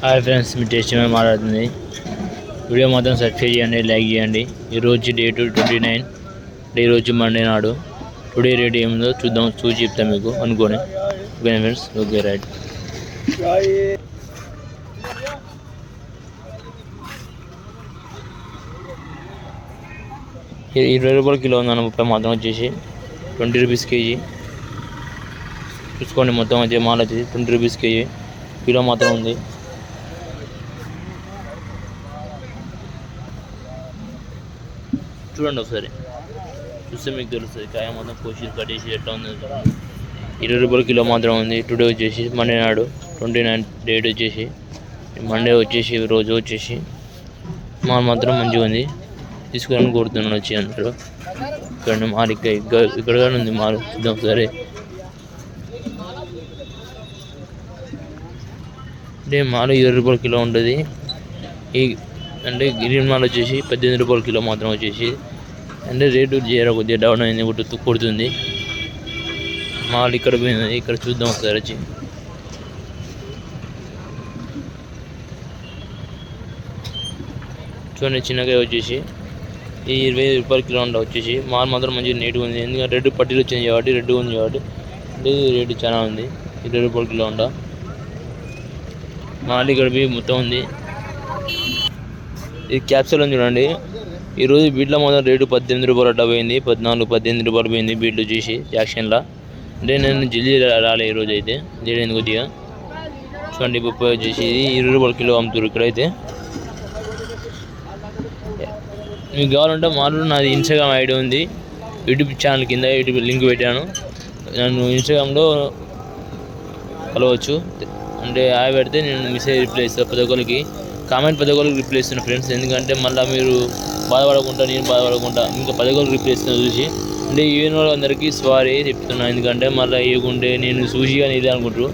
Hi friends, మీ taste మాట్లాడుతుంది. Video మాత్రం subscribe చేయండి, లైక్ చేయండి. ఈరోజు డేట్ 29, ఈరోజు మండే నాడు. టుడే రేట్ ఏముందో చూద్దాం, చూసి చెప్తాను మీకు అనుకోని. Okay friends, okay right. 20 రూపాయల కిలో ఉందన్న. 30 మాత్రం వచ్చేసి 20 రూపీస్ కేజీ. చూసుకోండి, మొత్తం వచ్చే మాల్ వచ్చేసి 20 రూపీస్ కేజీ. కిలో మాత్రం ఉంది. చూడండి ఒకసారి, చూస్తే మీకు తెలుస్తుంది. కాయ మొత్తం కోసి కట్టేసి ఎట్లా ఉంది. 20 రూపాయల కిలో మాత్రం ఉంది. టుడే వచ్చేసి మండే నాడు 29 డేట్ వచ్చేసి. మండే వచ్చేసి రోజు వచ్చేసి మాల్ మాత్రం మంచిగా ఉంది. తీసుకుని కోరుతున్నాను వచ్చి అంటారు. ఇక్కడ మాల్ ఇక్కడ ఉంది మాల్. చూద్దాం ఒకసారి. అంటే మాల్ 20 రూపాయల కిలో ఉంటుంది. అంటే గ్రీన్ మాల్ వచ్చేసి 18 రూపాయల కిలో మాత్రం వచ్చేసి. అంటే రేటు కొద్దిగా డౌన్ అయింది, కొడుతుంది. మాల్ ఇక్కడ పోయింది. ఇక్కడ చూద్దాం ఒకసారి వచ్చి. చూడండి, చిన్నగా వచ్చేసి ఈ 20 రూపాయల కిలో వచ్చేసి. మాల్ మాత్రం మంచిగా నీట్గా ఉంది. ఎందుకంటే రెడ్ పట్టీలు వచ్చింది కాబట్టి, రెడ్ ఉంది కాబట్టి రేటు చాలా ఉంది. 20 రూపాయల కిలో మాల్ ఇక్కడ మొత్తం ఉంది. ఇది క్యాప్సూల్ ఉంది చూడండి. ఈరోజు బీట్లో మొత్తం రేటు 18 రూపాయలు అట్లా పోయింది. 18 రూపాయలు పోయింది బీట్లు చూసి యాక్షన్లో. అంటే నేను జల్దీ రాలే ఈరోజు అయితే, జరిగింది కొద్దిగా. చూడండి, 30 వచ్చేసి 20 రూపాయల కిలో అమ్ముతారు ఇక్కడైతే. మీకు కావాలంటే మాలో నాది ఇన్స్టాగ్రామ్ ఐడి ఉంది, యూట్యూబ్ ఛానల్ కింద యూట్యూబ్ లింక్ పెట్టాను. నన్ను ఇన్స్టాగ్రామ్లో కలవచ్చు. అంటే యాడ్ పెడితే నేను మెసేజ్ రిప్లై ఇస్తాను. ప్రతి ఒక్కరికి కామెంట్ రిప్లై ఇస్తున్నాను ఫ్రెండ్స్. ఎందుకంటే మళ్ళీ మీరు బాధపడకుండా, నేను బాధపడకుండా ఇంకా 10 రిప్లై ఇస్తున్నాను చూసి. అంటే ఈవెన్ అందరికీ సారీ చెప్తున్నాను. ఎందుకంటే మళ్ళీ ఇవ్వకుంటే నేను చూసి కానీ ఇది అనుకుంటారు.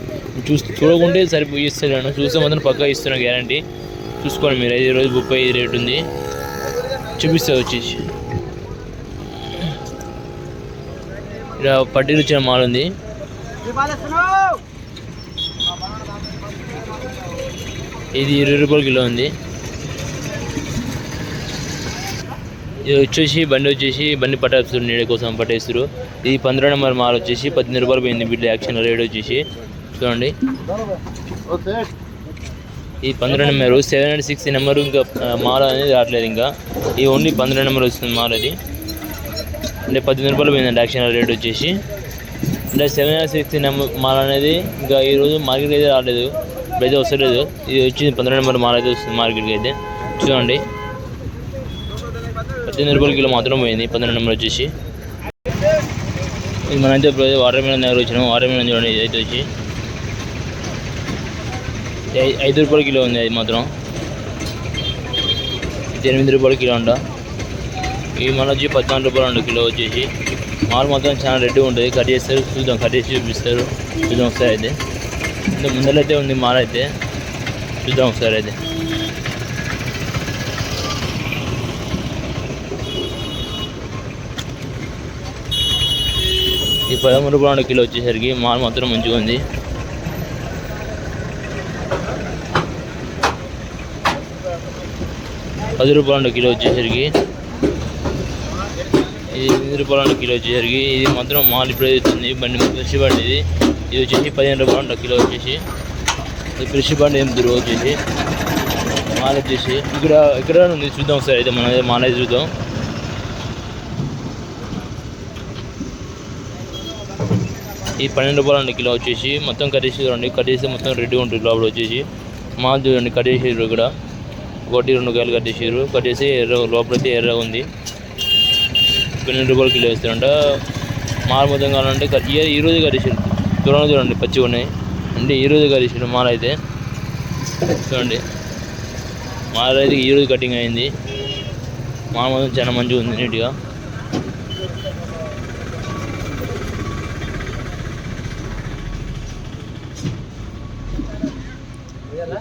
చూడకుంటే సరిపోయి ఇస్తున్నాను, చూస్తే మాత్రం పక్కా ఇస్తున్నాను, గ్యారంటీ. చూసుకోండి మీరు. ఈరోజు 35 రేట్ ఉంది. చూపిస్తా వచ్చేసి. ఇక్కడ పట్టీలు వచ్చిన మాల్ ఉంది. ఇది 20 రూపాయల కిలో ఉంది. ఇది వచ్చేసి బండి పట్టేస్తారు, నీడ కోసం పట్టేస్తారు. ఇది 15 నెంబర్ మాల్ వచ్చేసి 18 రూపాయలు పోయింది బిడ్డ యాక్షన్ రేట్ వచ్చేసి. చూడండి, ఈ 15 నెంబరు 760 నెంబరు ఇంకా మాల్ అనేది రావట్లేదు. ఇంకా ఈ ఓన్లీ 15 నెంబర్ వస్తుంది మాల్. అది అంటే 18 రూపాయలు పోయిందండి యాక్షన్ రేట్ వచ్చేసి. అంటే 760 నెంబర్ మాల్ అనేది ఇంకా ఈరోజు మార్కెట్కి అయితే రాలేదు, ఇప్పుడైతే వస్తలేదు. ఇది వచ్చి 15 నెంబర్ మాల్ అయితే వస్తుంది మార్కెట్కి అయితే. చూడండి, 18 రూపాయల కిలో మాత్రం పోయింది 15 నెంబర్ వచ్చేసి. ఇది మనైతే ఇప్పుడు వాటర్ మిలన్ దగ్గర వచ్చినాము. వాటర్ మిలన్ చూడండి, ఇది అయితే వచ్చి 5 రూపాయల కిలో ఉంది. అది మాత్రం 8 రూపాయల కిలో అంట. ఇవి మన వచ్చి 14 రూపాయలు కిలో వచ్చేసి. మాల్ మాత్రం చాలా రెడ్గా ఉంటుంది. కట్ చేస్తారు, చూద్దాం, కట్ చేసి చూపిస్తారు. చూద్దాం ఒకసారి అయితే. ఇంకా ముందరైతే ఉంది మాల్ అయితే. చూద్దాం ఒకసారి అయితే. ఈ 13 రూపాయల కిలో వచ్చేసరికి మాల్ మాత్రం మంచిగా ఉంది. ₹10 కిలో వచ్చేసరికి. ఇది ₹8 కిలో వచ్చేసరికి. ఇది మాత్రం మాల్ ఇప్పుడే వచ్చింది. బండి ఫ్రెష్ బండి ఇది. ఇది వచ్చేసి ₹15 కిలో వచ్చేసి. ఇది ఫ్రెష్ బండి ఏం దూరం వచ్చేసి. మాల్ వచ్చేసి ఇక్కడ ఉంది. చూద్దాం ఒకసారి అయితే. మనం మాల్ అయితే చూద్దాం. ఈ ₹12 కిలో వచ్చేసి. మొత్తం కట్టేసి చూడండి, కట్టేసి మొత్తం రెడ్గా ఉంటుంది లోపల వచ్చేసి. మాల్ చూడండి, కట్టేసారు ఇక్కడ. 1-2 కాయలు కట్టేసి లోపలైతే ఎర్రగా ఉంది. ₹12 కిలో వేస్తారంట. మాల్ మొత్తం కావాలంటే ఈరోజు కట్టేసారు. దూరంగా చూడండి, పచ్చిగా ఉన్నాయి. అంటే ఈరోజు కట్టేసారు మాల్ అయితే. చూడండి, మాల్ అయితే ఈరోజు కటింగ్ అయింది. మాల్ మొత్తం చాలా మంచిగా ఉంది, నీట్గా.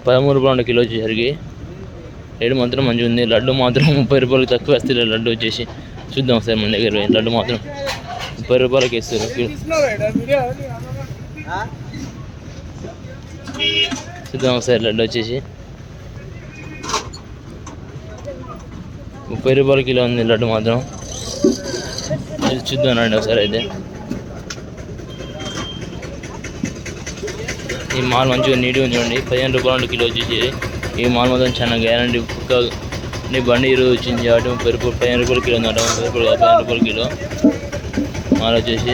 ₹13 కిలో వచ్చేసరికి. రేటు మాత్రం మంచిగా ఉంది. లడ్డు మాత్రం ₹30 తక్కువ వేస్తారు. లడ్డు వచ్చేసి చూద్దాం ఒకసారి. మన దగ్గర లడ్డు మాత్రం ₹30 వేస్తారు. చూద్దాం ఒకసారి లడ్డు వచ్చేసి 30 రూపాయల కిలో ఉంది లడ్డు మాత్రం. చూద్దాం రండి ఒకసారి. అయితే ఈ మాల్ మంచిగా నీట్గా ఉంది. 15 రూపాయల కిలో వచ్చేసి. ఈ మాల్ మాత్రం చాలా గ్యారంటీ కుక్క బండి ఈరోజు వచ్చింది కాబట్టి 15 రూపాయల కిలో ఉందట. 15 రూపాయల కిలో మాల్ వచ్చేసి.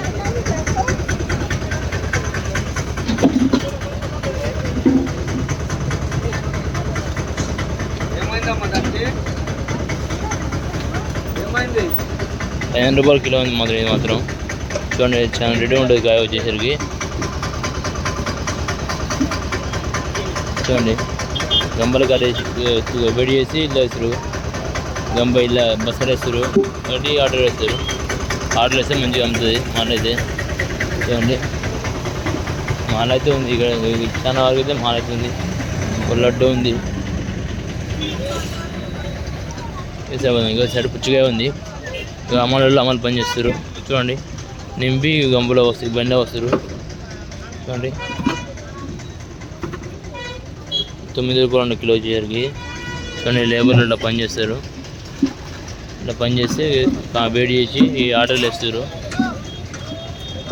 ₹15 కిలో ఉంది మాత్రం. ఇది మాత్రం చూడండి చాలా రెడీ ఉంటుంది కాయ వచ్చేసరికి. చూడండి గంబలు కట్టేసి వేడి చేసి ఇలా వేస్తారు. గంబ ఇలా బస్సలు వేస్తారు కాబట్టి ఆర్డర్ వేస్తారు. ఆర్డర్ వేస్తే మంచిగా అమ్ముతుంది మాల్ అయితే. చూడండి మాల్ అయితే ఉంది ఇక్కడ చాలా వరకు అయితే మాల్ అయితే ఉంది. లడ్డు ఉంది, సైడ్ పుచ్చిగా ఉంది. అమలు పని చేస్తారు. చూడండి నింపి గంబులో వస్తారు, బండిలో వస్తారు. చూడండి 9 రూపాయలు కిలో వచ్చేసరికి. చూడండి లేబర్లు ఇలా పని చేస్తారు. ఇలా పని చేస్తే వేడి చేసి ఈ ఆర్డర్లు వేస్తారు.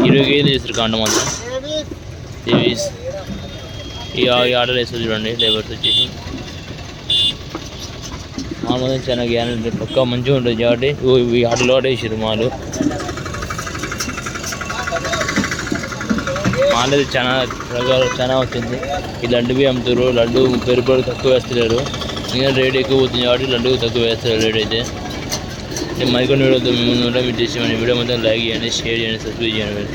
20 కేజీలు చేస్తారు కాంట మాత్రం. ఈ ఆర్డర్ వేస్తారు చూడండి లేబర్స్ వచ్చేసి. మాల్ మాత్రం చాలా గ్యారెంటీ పక్కా మంచిగా ఉంటుంది కాబట్టి ఈ ఆటలో వేసారు మాల్ అయితే చాలా వచ్చింది. ఈ లడ్డు బి అమ్ముతారు. లడ్డు 30 రూపాయలు తక్కువ వేస్తలేరు. ఇంకా రేట్ ఎక్కువ పోతుంది కాబట్టి లడ్డు తక్కువ వేస్తారు రేట్ అయితే. మరికొన్ని వీడియోతో మేము మీరు చేసేవాడి వీడియో మొత్తం లైక్ చేయండి, షేర్ చేయండి, సబ్స్క్రైబ్ చేయండి.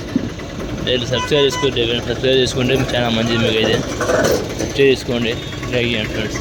సబ్స్క్రైబ్ చేసుకుంటే చాలా మంచిది మీకు అయితే. సబ్స్క్రైబ్ చేసుకోండి, లైక్ చేయండి ఫ్రెండ్స్.